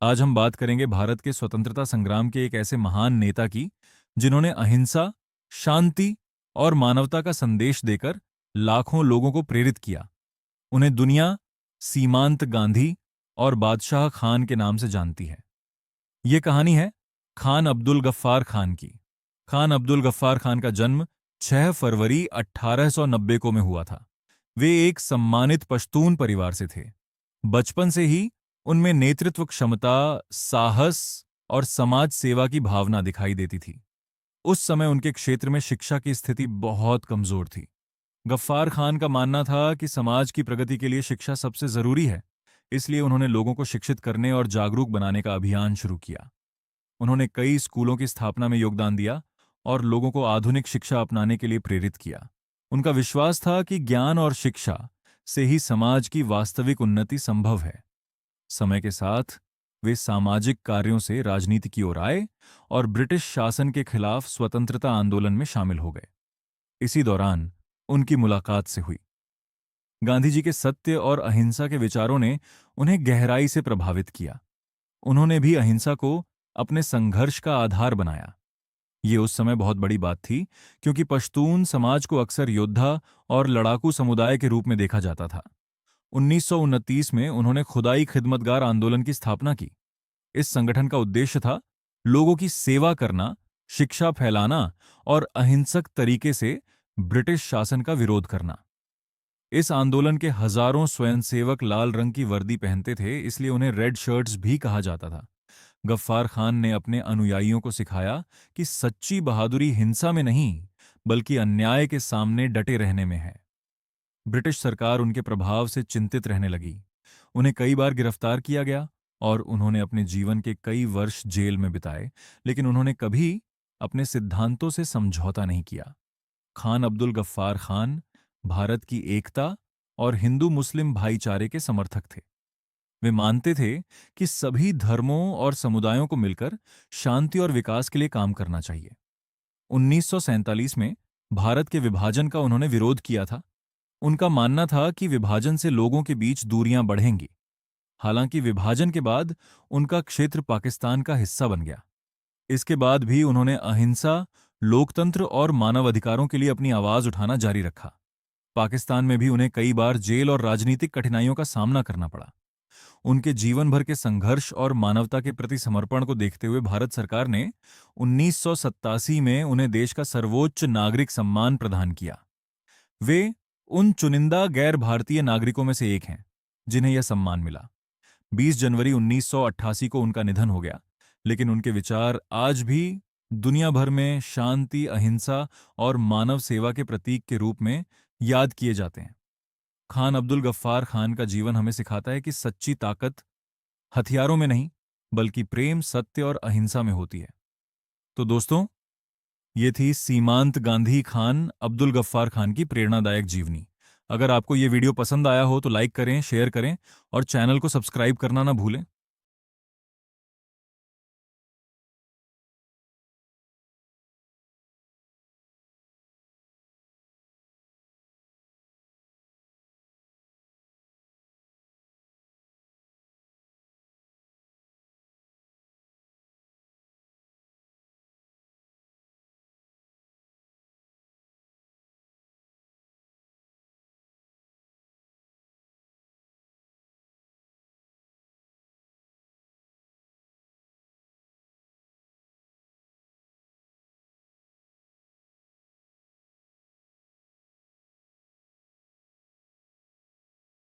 आज हम बात करेंगे भारत के स्वतंत्रता संग्राम के एक ऐसे महान नेता की जिन्होंने अहिंसा, शांति और मानवता का संदेश देकर लाखों लोगों को प्रेरित किया। उन्हें दुनिया सीमांत गांधी और बादशाह खान के नाम से जानती है। ये कहानी है खान अब्दुल गफ्फार खान की। खान अब्दुल गफ्फार खान का जन्म 6 फरवरी 1890 को में हुआ था। वे एक सम्मानित पश्तून परिवार से थे। बचपन से ही उनमें नेतृत्व क्षमता, साहस और समाज सेवा की भावना दिखाई देती थी। उस समय उनके क्षेत्र में शिक्षा की स्थिति बहुत कमजोर थी। गफ्फार खान का मानना था कि समाज की प्रगति के लिए शिक्षा सबसे जरूरी है। इसलिए उन्होंने लोगों को शिक्षित करने और जागरूक बनाने का अभियान शुरू किया। उन्होंने कई स्कूलों की स्थापना में योगदान दिया और लोगों को आधुनिक शिक्षा अपनाने के लिए प्रेरित किया। उनका विश्वास था कि ज्ञान और शिक्षा से ही समाज की वास्तविक उन्नति संभव है। समय के साथ वे सामाजिक कार्यों से राजनीति की ओर आए और ब्रिटिश शासन के खिलाफ स्वतंत्रता आंदोलन में शामिल हो गए। इसी दौरान उनकी मुलाकात से हुई। गांधी जी के सत्य और अहिंसा के विचारों ने उन्हें गहराई से प्रभावित किया। उन्होंने भी अहिंसा को अपने संघर्ष का आधार बनाया। ये उस समय बहुत बड़ी बात थी, क्योंकि पश्तून समाज को अक्सर योद्धा और लड़ाकू समुदाय के रूप में देखा जाता था। 1929 में उन्होंने खुदाई खिदमतगार आंदोलन की स्थापना की। इस संगठन का उद्देश्य था लोगों की सेवा करना, शिक्षा फैलाना और अहिंसक तरीके से ब्रिटिश शासन का विरोध करना। इस आंदोलन के हजारों स्वयंसेवक लाल रंग की वर्दी पहनते थे, इसलिए उन्हें रेड शर्ट्स भी कहा जाता था। गफ्फार खान ने अपने अनुयायियों को सिखाया कि सच्ची बहादुरी हिंसा में नहीं, बल्कि अन्याय के सामने डटे रहने में है। ब्रिटिश सरकार उनके प्रभाव से चिंतित रहने लगी। उन्हें कई बार गिरफ्तार किया गया और उन्होंने अपने जीवन के कई वर्ष जेल में बिताए, लेकिन उन्होंने कभी अपने सिद्धांतों से समझौता नहीं किया। खान अब्दुल गफ्फार खान भारत की एकता और हिंदू मुस्लिम भाईचारे के समर्थक थे। वे मानते थे कि सभी धर्मों और समुदायों को मिलकर शांति और विकास के लिए काम करना चाहिए। 1947 में भारत के विभाजन का उन्होंने विरोध किया था। उनका मानना था कि विभाजन से लोगों के बीच दूरियां बढ़ेंगी। हालांकि विभाजन के बाद उनका क्षेत्र पाकिस्तान का हिस्सा बन गया। इसके बाद भी उन्होंने अहिंसा, लोकतंत्र और मानवाधिकारों के लिए अपनी आवाज उठाना जारी रखा। पाकिस्तान में भी उन्हें कई बार जेल और राजनीतिक कठिनाइयों का सामना करना पड़ा। उनके जीवन भर के संघर्ष और मानवता के प्रति समर्पण को देखते हुए भारत सरकार ने 1987 में उन्हें देश का सर्वोच्च नागरिक सम्मान प्रदान किया। वे उन चुनिंदा गैर भारतीय नागरिकों में से एक हैं जिन्हें यह सम्मान मिला। 20 जनवरी 1988 को उनका निधन हो गया, लेकिन उनके विचार आज भी दुनिया भर में शांति, अहिंसा और मानव सेवा के प्रतीक के रूप में याद किए जाते हैं। खान अब्दुल गफ्फार खान का जीवन हमें सिखाता है कि सच्ची ताकत हथियारों में नहीं, बल्कि प्रेम, सत्य और अहिंसा में होती है। तो दोस्तों, ये थी सीमांत गांधी खान अब्दुल गफ्फार खान की प्रेरणादायक जीवनी। अगर आपको ये वीडियो पसंद आया हो तो लाइक करें, शेयर करें और चैनल को सब्सक्राइब करना ना भूलें।